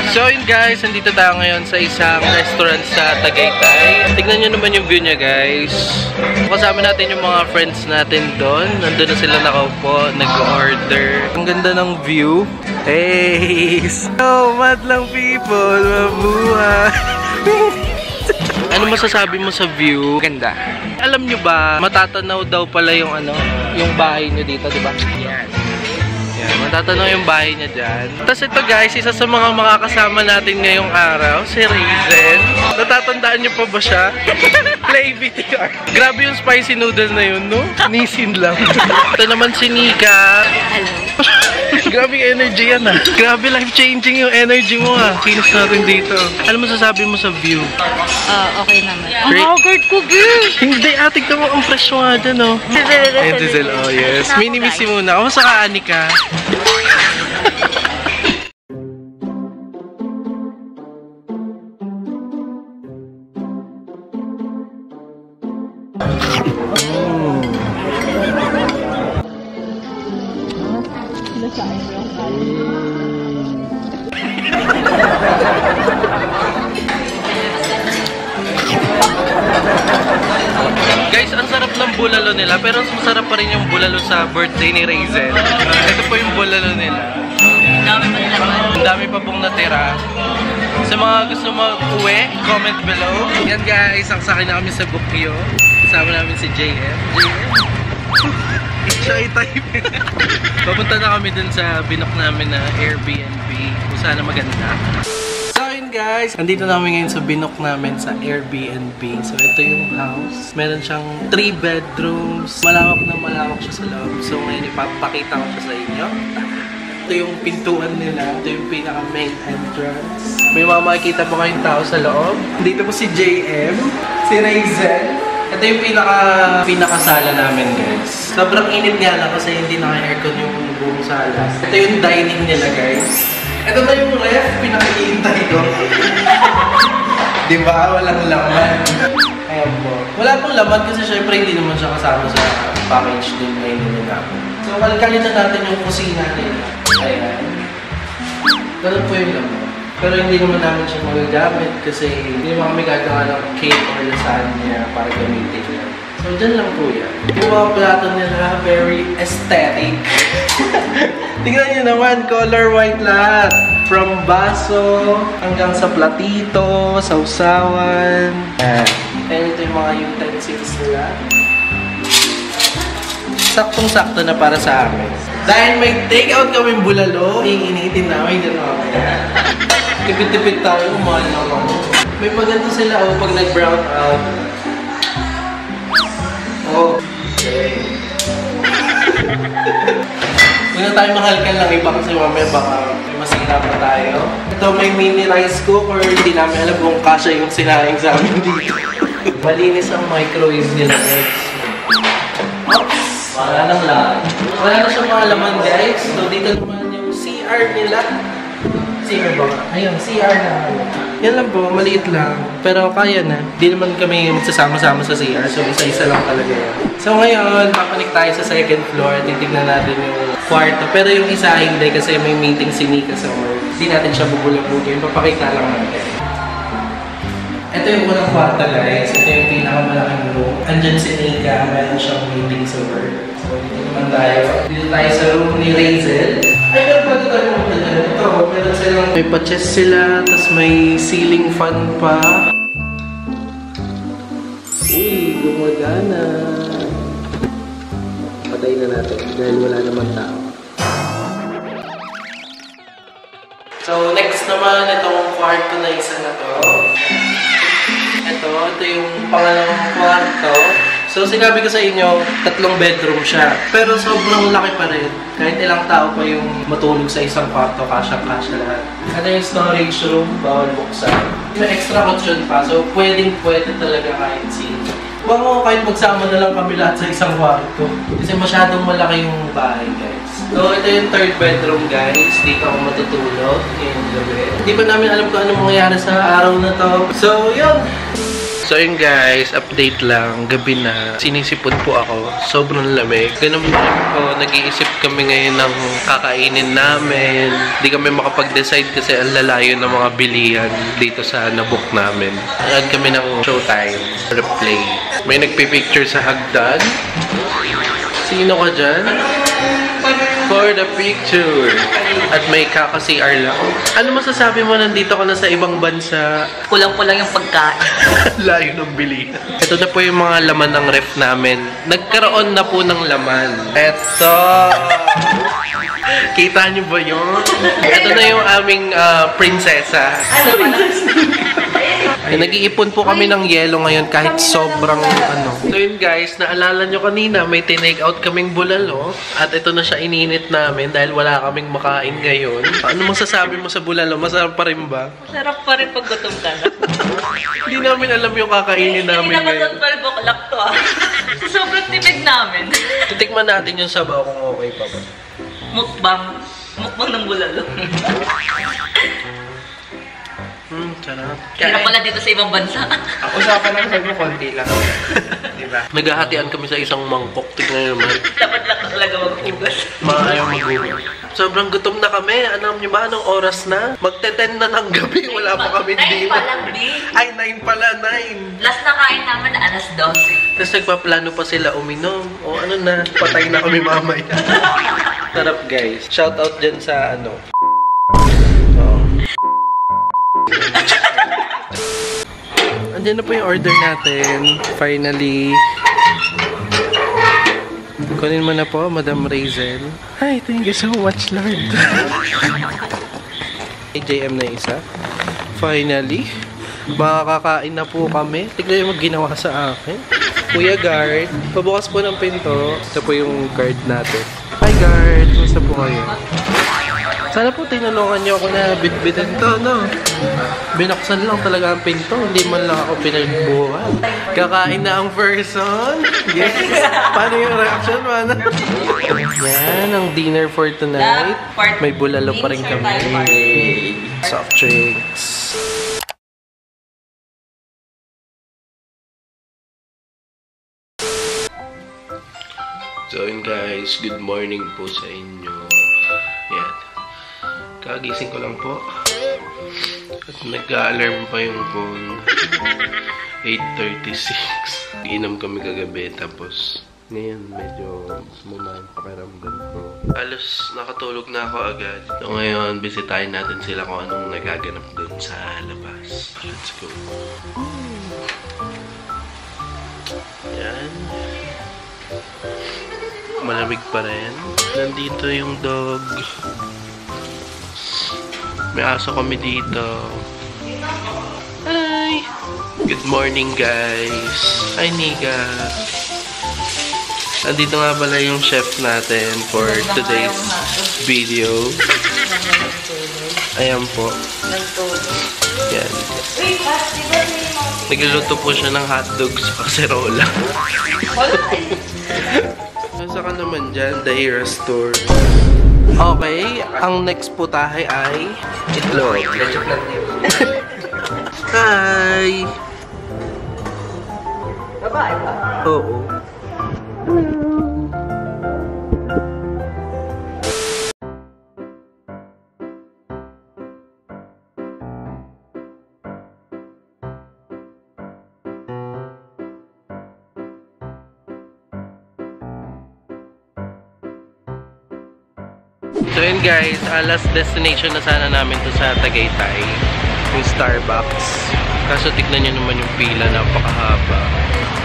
So yun guys, nandito tayo ngayon sa isang restaurant sa Tagaytay. Tignan nyo naman yung view niya guys. Kasama natin yung mga friends natin doon. Nandun na sila nakaupo, nag-order. Ang ganda ng view. Hey! So, madlang people, mabuhay! Ano masasabi mo sa view? Ganda. Alam nyo ba, matatanaw daw pala yung yung bahay nyo dito, di ba? Yes. Yan, matatanaw yung bahay niya dyan. Tapos ito guys, isa sa mga makakasama natin ngayong araw, si Raizel. Natatandaan niyo pa ba siya? Play VTR. Grabe yung spicy noodle na yun, no? Nisin lang. Ito naman si Nika. Grabe yung energy yan, ha? Grabe, life-changing yung energy mo, ha? Kilos natin dito. Ano masasabi mo sa view? Okay naman. Great. Ang hagard ko, girl! Hindi, atik na mo ang fresh mo nga dyan, no? Ayun, Diesel. Oh, yes. Mini-missy muna. Kamusta ka, Anika? Guys, ang sarap ng bulalo nila, pero mas masarap pa rin yung bulalo sa birthday ni Raizel. Ito po yung bulalo nila. Ang dami pa pong natira. Sa mga gusto mag-uwi, comment below. Yan guys, saksakin na kami sa Bukyo. Kasama namin si JM. Shy type. Papunta na kami dun sa binok namin na Airbnb. Kung sana maganda. Guys, nandito namin ngayon sa binok namin sa Airbnb. So, ito yung house. Meron siyang 3 bedrooms. Malawak na malawak siya sa loob. So, ngayon ipapakita ko siya sa inyo. Ito yung pintuan nila. Ito yung pinaka main entrance. May mga makikita po kayong tao sa loob. Dito po si JM, si Raizel. Ito yung pinakasala namin, guys. Sobrang init nga lang kasi hindi naka-aircon yung buong sala. Ito yung dining nila, guys. Ito na yung ref, pinakihintay ko. Diba? Walang laman. Ayan po. Wala pong laman kasi syempre hindi naman siya kasama sa package din na inunin namin. So, kalkalin na natin yung kusina nila. Ayan. Ganun po yung laman. Pero hindi naman namin siya magagamit kasi hindi naman kami gagawa ng cake or lasagna para gamitin yan. So, dyan lang po yan. Yung mga plato nila, very aesthetic. Tingnan nyo naman, color white lahat. From baso hanggang sa platito, sausawan. Ayan, ito yung mga utensils nila. Saktong-sakto na para sa amin. Dahil may take-out kaming bulalo, iinitin namin dyan namin. Tipid-tipid tayo, mahal naman. May maganda sila pag nag-brown out. Okay. Huwag na tayo mahalkan lang iba kasi mamaya baka may masira pa tayo. Ito may mini rice cooker. Hindi namin alam kung kasya yung sinaing sa amin dito. Malinis ang microwave nila guys. Oops! Wala nang laman. Wala na siyang mga laman guys. So dito naman yung CR nila. CR ba? Ayun, CR na. Yan lang po, maliit lang. Pero kaya na. Di naman kami magsasama-sama sa CR. So isa-isa lang talaga yan. So ngayon, papanik tayo sa second floor. Titignan natin yung kwarto. Pero yung isa hindi kasi may meeting si Nika somewhere. Hindi natin siya bubulog-bugin. Papakita lang natin. Ito yung unang kwarto guys. Ito yung pinakamalaking room. Andyan si Nika. Meron siyang meeting sa work. So dito naman tayo. Dito tayo sa room ni Raizel. Ay, meron pa ito tayo mga dyan. Ito, meron silang may pa-chest sila. Tapos may ceiling fan pa. Uy, gumagana. Patay na natin dahil wala naman tao. So, next naman, itong kwarto na isa na to. Ito yung pangalawang kwarto. So, sinabi ko sa inyo, 3 bedroom siya. Pero sobrang laki pa rin. Kahit ilang tao pa yung matulog sa isang kwarto, kasya-kasya lahat. Ito yung storage room, bawal buksan. May extra cushion pa, so pwedeng-pwede talaga kahit sino. Huwag mo kahit magsama na lang kami lahat sa isang kwarto. Kasi masyadong malaki yung bahay, guys. So, ito yung 3rd bedroom, guys. Dito ako matutulog ngayong gabi. Hindi pa namin alam kung ano mangyayari sa araw na to. So, yun! So yun guys, update lang. Gabi na. Sinisipon po ako. Sobrang lamig. Ganun pa rin po. Nag-iisip kami ngayon ng kakainin namin. Hindi kami makapag-decide kasi ang lalayo ng mga bilihan dito sa nabook namin. Ayan kami ng showtime. Replay. May nagpipicture sa hagdan. Sino ka dyan? For the picture. At may kaka-CR lang. Ano masasabi mo nandito ka na sa ibang bansa? Kulang-kulang yung pagkain. Layo ng bilihan. Ito na po yung mga laman ng ref namin. Nagkaroon na po ng laman. Ito. Kita niyo ba yun? Ito na yung aming prinsesa. Nag-iipon po kami ng yelo ngayon kahit sobrang ano. So yun guys, naalala nyo kanina may tinake out kaming bulalo at ito na siya ininit namin dahil wala kaming makain ngayon. Ano masasabi mo sa bulalo? Masarap pa rin ba? Masarap pa rin pag gutom ka na. Hindi namin alam yung kakainin namin Hindi ngayon. naman balboklak to ah. Sobrang tipid namin. Titikman natin yung sabaw kung okay pa ba. Mukbang. Mukbang ng bulalo. Sarap. Kaya pala dito sa ibang bansa. Usapan lang sabi mo, konti lang. Diba? Naghahatian kami sa isang mangkok. Tignan naman. Dapat lang talaga maghugas. Maayaw maghugas. Sobrang gutom na kami. Alam niyo ba anong oras na? Magte-10 na ng gabi. Wala pa kami 9 dinner. pa lang, B. Ay, 9 pala, 9. Last na kain namin, alas 12. Tapos nagpaplano pa sila uminom. O ano na, patay na kami mamaya. Sarap guys. Shout out dyan sa ano. Andiyan na po yung order natin. Finally. Kunin mo na po, Madam Razel. Hi, thank you so much, Lord. AJM na isa. Finally. Makakakain na po kami. Tignan yung ginawa sa akin. Kuya Guard, pabukas po ng pinto. Ito po yung guard natin. Hi Guard, kumusta po kayo? Sana po tinulungan niyo ako na bitbitin to, no? Binuksan lang talaga ang pinto. Hindi man lang ako pinagbuhat. Kakain na ang person. Yes. Paano yung reaction, man? Yan, ang dinner for tonight. May bulalo pa rin kami. Soft drinks. So yun guys, good morning po sa inyo. Yan. Kagising ko lang po. At nag-a-alarm pa yung phone. 8:36. Inom kami kagabi. Tapos ngayon medyo sumama ang pakiramdam ko. Halos nakatulog na ako agad. So ngayon, bisitahin natin sila kung anong nagaganap dun sa labas. Let's go. Yan. Malamig pa rin. Nandito yung dog. May aso kami dito. Hi! Good morning guys! Hi Nika! Nandito nga pala yung chef natin for today's video. Ayan po. Yan. Nagluluto po siya ng hotdog sa kaserola. Nasa ka naman dyan, The Hero's Tour. Okay, ang next putahe ay itlog. Hi! Babae ba? Oo. So yun guys, last destination na sana namin to sa Tagaytay, yung Starbucks. Kaso tignan nyo naman yung pila, napakahaba.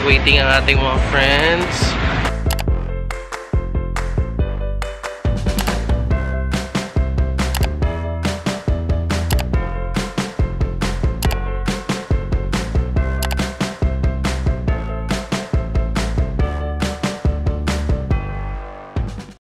Waiting ang ating mga friends.